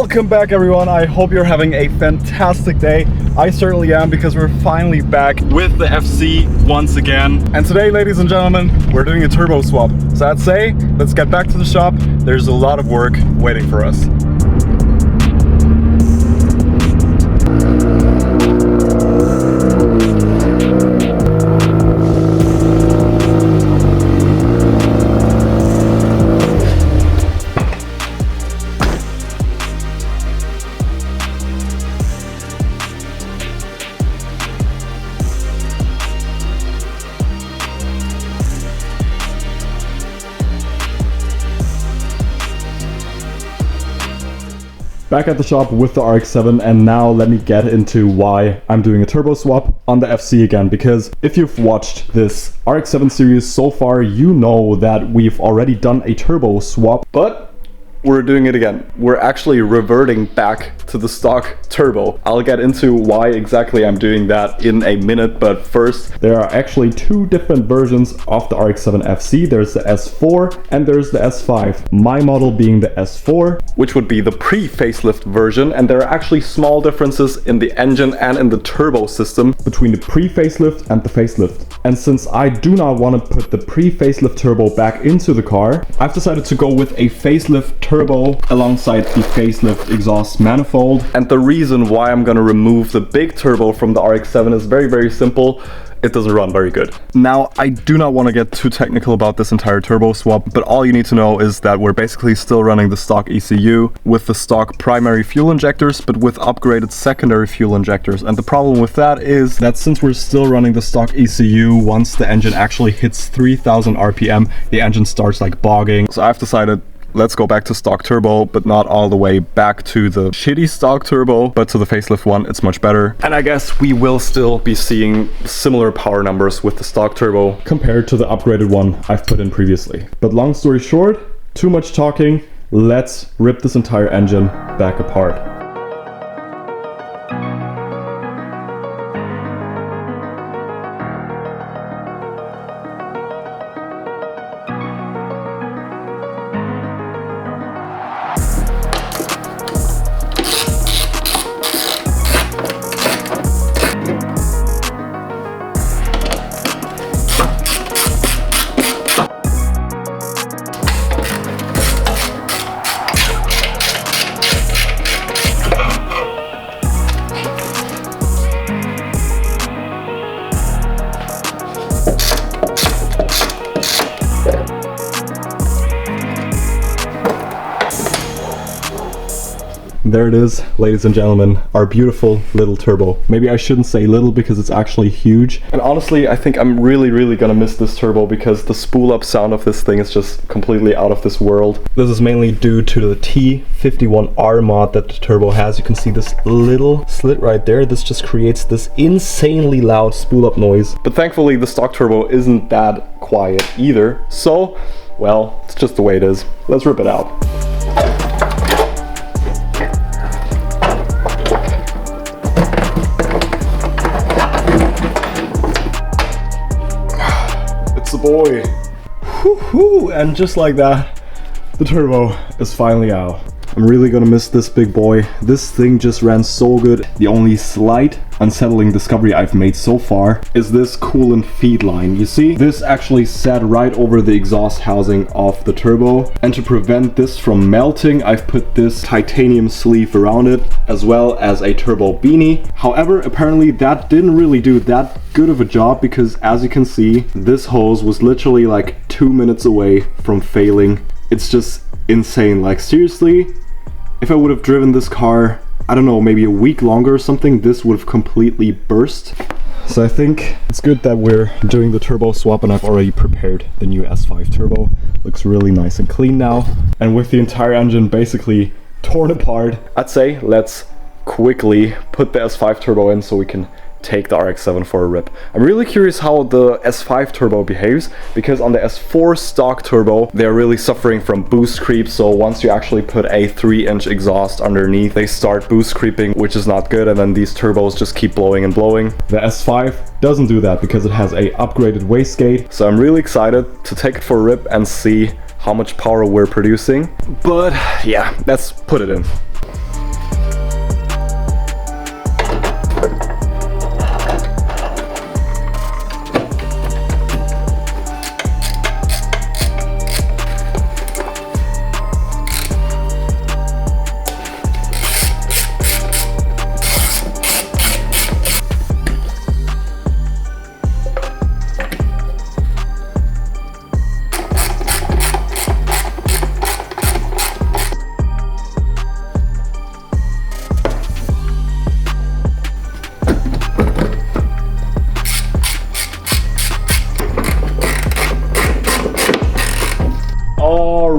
Welcome back everyone, I hope you're having a fantastic day. I certainly am, because we're finally back with the FC once again. And today, ladies and gentlemen, we're doing a turbo swap. So I'd say, let's get back to the shop. There's a lot of work waiting for us. Back at the shop with the RX-7, and now let me get into why I'm doing a turbo swap on the FC again, because if you've watched this RX-7 series so far, you know that we've already done a turbo swap, but we're doing it again. We're actually reverting back to the stock turbo. I'll get into why exactly I'm doing that in a minute, but first, there are actually two different versions of the RX-7 FC. There's the S4 and there's the S5. My model being the S4, which would be the pre-facelift version, and there are actually small differences in the engine and in the turbo system between the pre-facelift and the facelift. And since I do not want to put the pre-facelift turbo back into the car, I've decided to go with a facelift turbo alongside the facelift exhaust manifold. And the reason why I'm gonna remove the big turbo from the RX-7 is very, very simple. It doesn't run very good. Now, I do not want to get too technical about this entire turbo swap, but all you need to know is that we're basically still running the stock ECU with the stock primary fuel injectors, but with upgraded secondary fuel injectors. And the problem with that is that since we're still running the stock ECU, once the engine actually hits 3000 RPM, the engine starts like bogging. So I've decided, let's go back to stock turbo, but not all the way back to the shitty stock turbo, but to the facelift one. It's much better. And I guess we will still be seeing similar power numbers with the stock turbo compared to the upgraded one I've put in previously. But long story short, too much talking. Let's rip this entire engine back apart. There it is, ladies and gentlemen, our beautiful little turbo. Maybe I shouldn't say little because it's actually huge. And honestly, I think I'm really gonna miss this turbo because the spool up sound of this thing is just completely out of this world. This is mainly due to the T51R mod that the turbo has. You can see this little slit right there. This just creates this insanely loud spool up noise. But thankfully the stock turbo isn't that quiet either. So, well, it's just the way it is. Let's rip it out. Boy. Woohoo! And just like that, the turbo is finally out. I'm really gonna miss this big boy. This thing just ran so good. The only slight unsettling discovery I've made so far is this coolant feed line. You see, this actually sat right over the exhaust housing of the turbo. And to prevent this from melting, I've put this titanium sleeve around it, as well as a turbo beanie. However, apparently that didn't really do that good of a job, because as you can see, this hose was literally like 2 minutes away from failing. It's just insane. Like, seriously, if I would have driven this car, I don't know, maybe a week longer or something, this would have completely burst. So I think it's good that we're doing the turbo swap, and I've already prepared the new S5 turbo. Looks really nice and clean now. And with the entire engine basically torn apart, I'd say let's quickly put the S5 turbo in so we can take the RX-7 for a rip. I'm really curious how the S5 turbo behaves, because on the S4 stock turbo, they're really suffering from boost creep. So once you actually put a 3-inch exhaust underneath, they start boost creeping, which is not good. And then these turbos just keep blowing and blowing. The S5 doesn't do that because it has a upgraded wastegate. So I'm really excited to take it for a rip and see how much power we're producing. But yeah, let's put it in.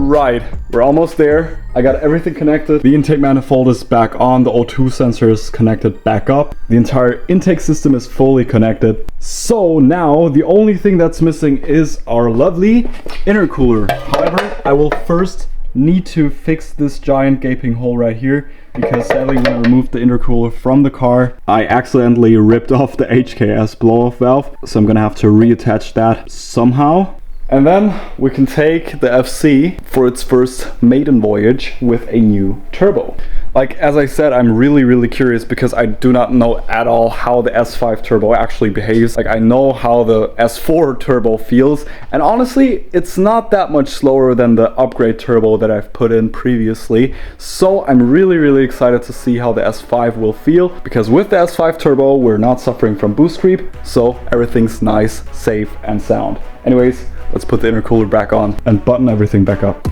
Alright, we're almost there. I got everything connected. The intake manifold is back on. The O2 sensor is connected back up. The entire intake system is fully connected. So now the only thing that's missing is our lovely intercooler. However, I will first need to fix this giant gaping hole right here, because sadly when I removed the intercooler from the car, I accidentally ripped off the HKS blow-off valve. So I'm gonna have to reattach that somehow. And then we can take the FC for its first maiden voyage with a new turbo. Like, as I said, I'm really curious because I do not know at all how the S5 turbo actually behaves. Like, I know how the S4 turbo feels, and honestly, it's not that much slower than the upgrade turbo that I've put in previously. So I'm really excited to see how the S5 will feel, because with the S5 turbo, we're not suffering from boost creep, so everything's nice, safe, and sound. Anyways, let's put the intercooler back on and button everything back up.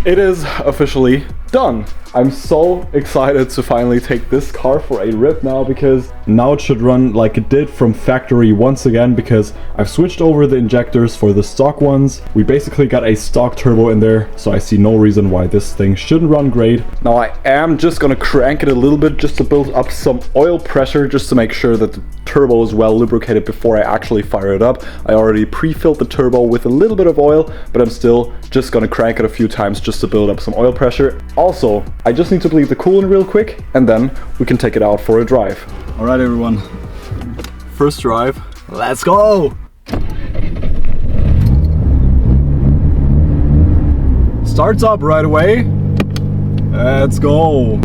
It is officially done. I'm so excited to finally take this car for a rip now, because now it should run like it did from factory once again, because I've switched over the injectors for the stock ones. We basically got a stock turbo in there, so I see no reason why this thing shouldn't run great. Now I am just gonna crank it a little bit just to build up some oil pressure, just to make sure that the turbo is well lubricated before I actually fire it up. I already pre-filled the turbo with a little bit of oil, but I'm still just gonna crank it a few times just to build up some oil pressure. Also, I just need to bleed the coolant real quick, and then we can take it out for a drive. All right, everyone. First drive. Let's go! Starts up right away. Let's go.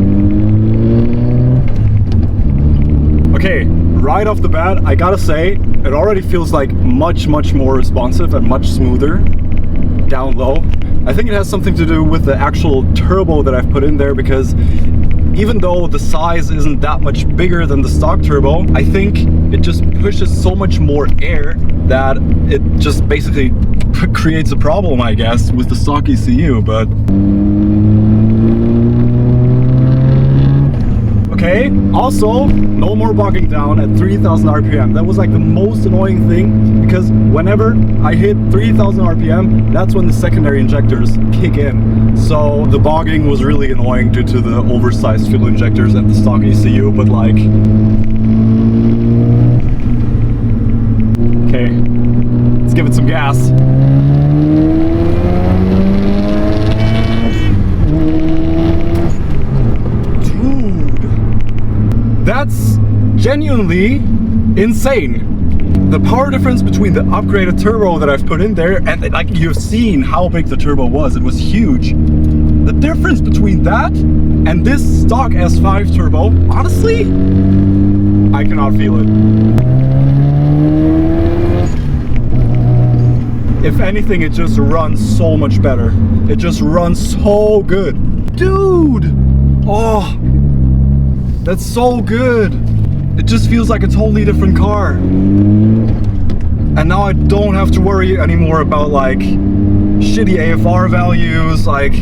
Okay, right off the bat, I gotta say, it already feels like much more responsive and much smoother down low. I think it has something to do with the actual turbo that I've put in there, because even though the size isn't that much bigger than the stock turbo, I think it just pushes so much more air that it just basically creates a problem, I guess, with the stock ECU, but... Okay, also, no more bogging down at 3000 RPM. That was like the most annoying thing, because whenever I hit 3000 RPM, that's when the secondary injectors kick in. So the bogging was really annoying due to the oversized fuel injectors at the stock ECU, but like... Okay, let's give it some gas. That's genuinely insane. The power difference between the upgraded turbo that I've put in there, and like you've seen how big the turbo was, it was huge. The difference between that and this stock S5 turbo, honestly, I cannot feel it. If anything, it just runs so much better. It just runs so good. Dude! Oh! That's so good. It just feels like a totally different car. And now I don't have to worry anymore about like shitty AFR values, like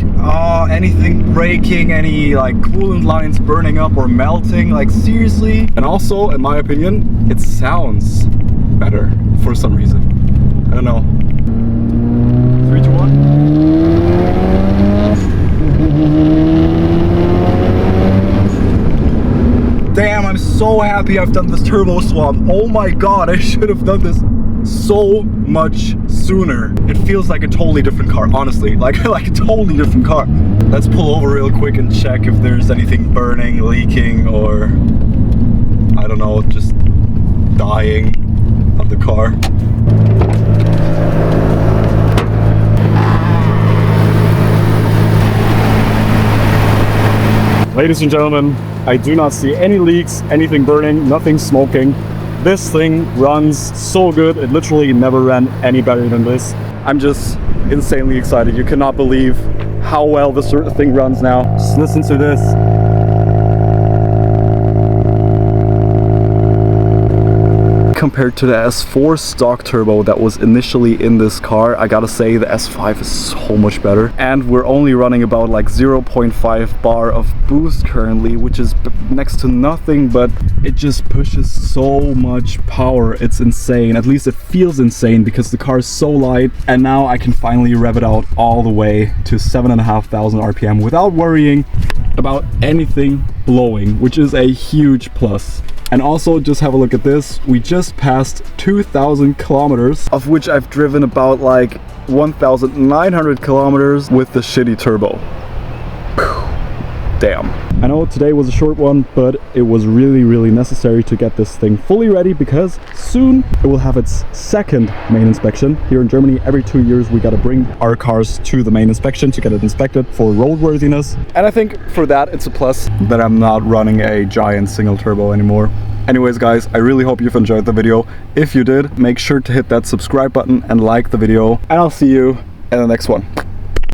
anything breaking, any like coolant lines burning up or melting, like seriously. And also, in my opinion, it sounds better for some reason. I don't know. 3, 2, 1. Damn, I'm so happy I've done this turbo swap. Oh my god, I should have done this so much sooner. It feels like a totally different car, honestly. Like a totally different car. Let's pull over real quick and check if there's anything burning, leaking, or I don't know, just dying on the car. Ladies and gentlemen, I do not see any leaks, anything burning, nothing smoking. This thing runs so good. It literally never ran any better than this. I'm just insanely excited. You cannot believe how well this thing runs now. Just listen to this. compared to the S4 stock turbo that was initially in this car, I gotta say the S5 is so much better. And we're only running about like 0.5 bar of boost currently, which is next to nothing, but it just pushes so much power. It's insane. At least it feels insane because the car is so light. And now I can finally rev it out all the way to 7,500 RPM without worrying about anything blowing, which is a huge plus. And also, just have a look at this. We just passed 2,000 kilometers, of which I've driven about like 1,900 kilometers with the shitty turbo. Damn. I know today was a short one, but it was really necessary to get this thing fully ready because soon it will have its second main inspection. Here in Germany, every 2 years we gotta bring our cars to the main inspection to get it inspected for roadworthiness. And I think for that it's a plus that I'm not running a giant single turbo anymore. Anyways guys, I really hope you've enjoyed the video. If you did, make sure to hit that subscribe button and like the video, and I'll see you in the next one.